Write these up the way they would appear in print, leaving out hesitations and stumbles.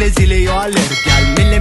zile eu alerg, al mile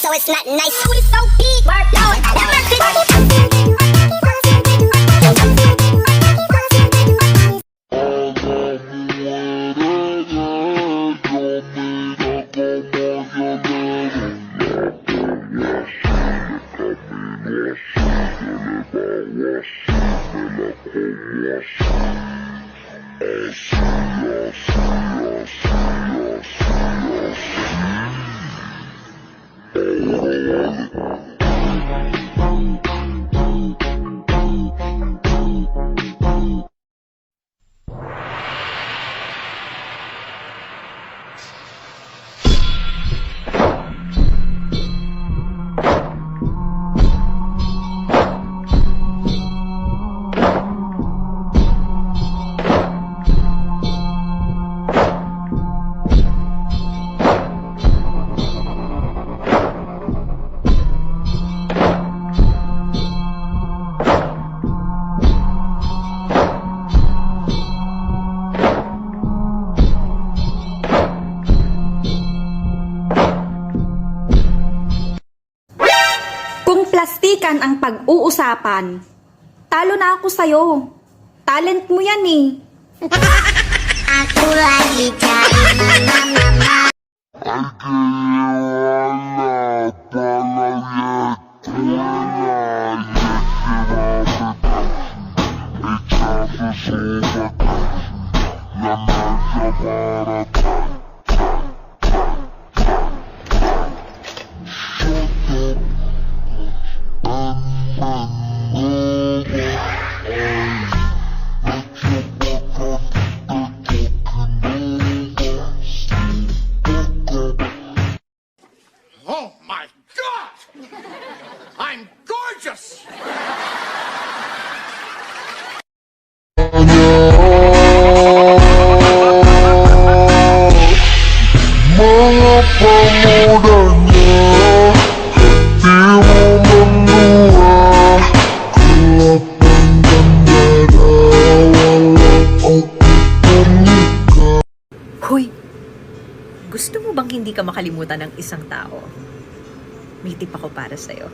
So it's not nice. So it's so big. Work out. Kung plastikan ang pag-uusapan, talo na ako sa'yo. Talent mo yan eh. Ako lagi cari mama. Oh my God! I'm gorgeous! Mga pamudanya, di mo manluha. Kalapang ganda na walang pagkukunika. Hoy, gusto mo bang hindi ka makalimutan ng isang tao? May tip ako para sa'yo.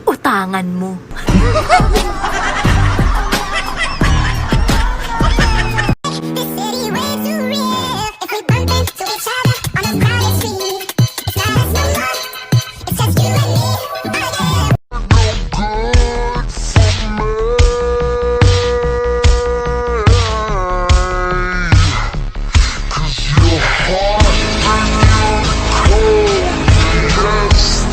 Utangan mo. This city way too real. If we bump into each other on a crowded street, it's not us no more. It's just you and me. Oh yeah. Good for me. 'Cause you're hot and you're cold. Yes,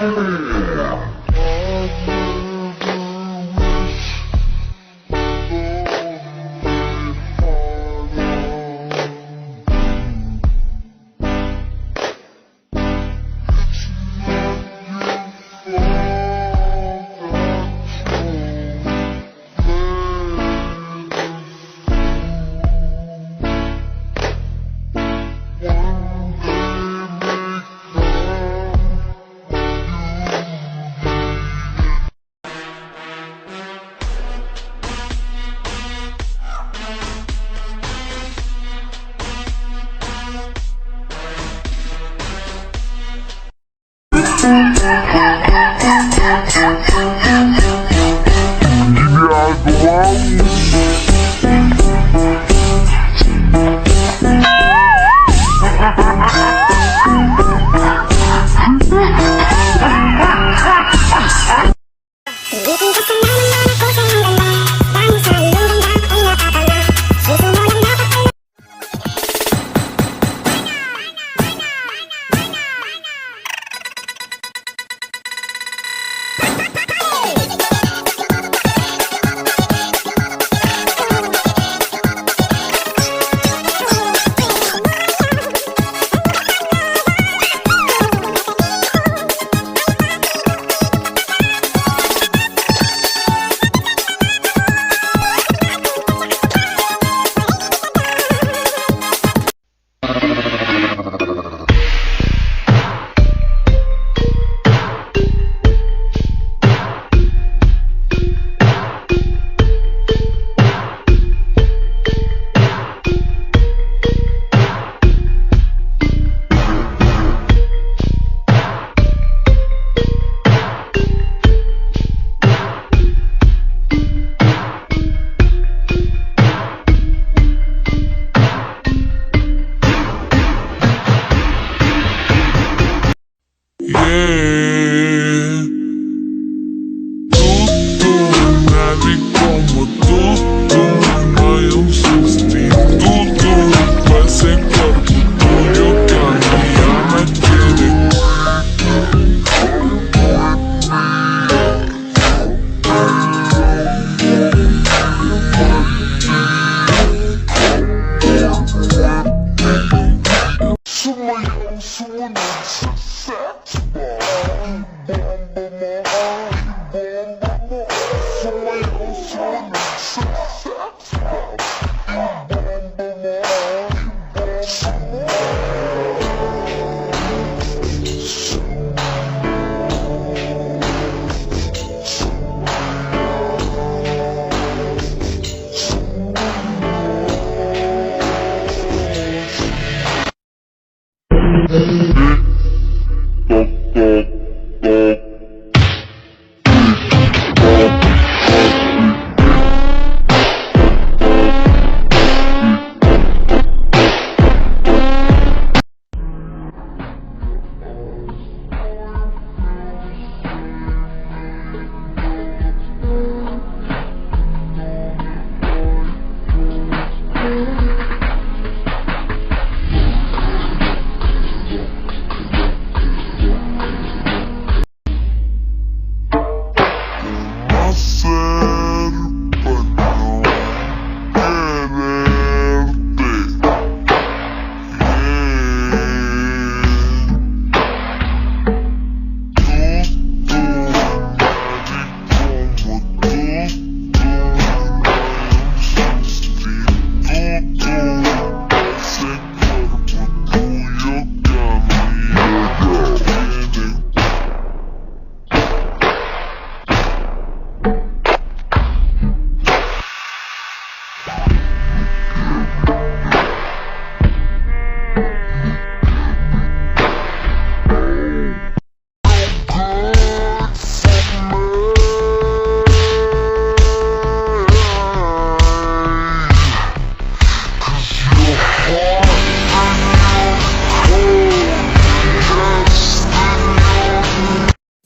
One day make love you. Ginagawa mo. Pilitin ka sa naman na ako sa iyong ganda. Dahil sa iyong ganda ay nakakala. Puso mo lang dapat ay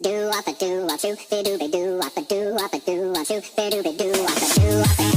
do wop a do wop shoo, be do be do wop a do wop a do wop shoo, be do wop a do wop.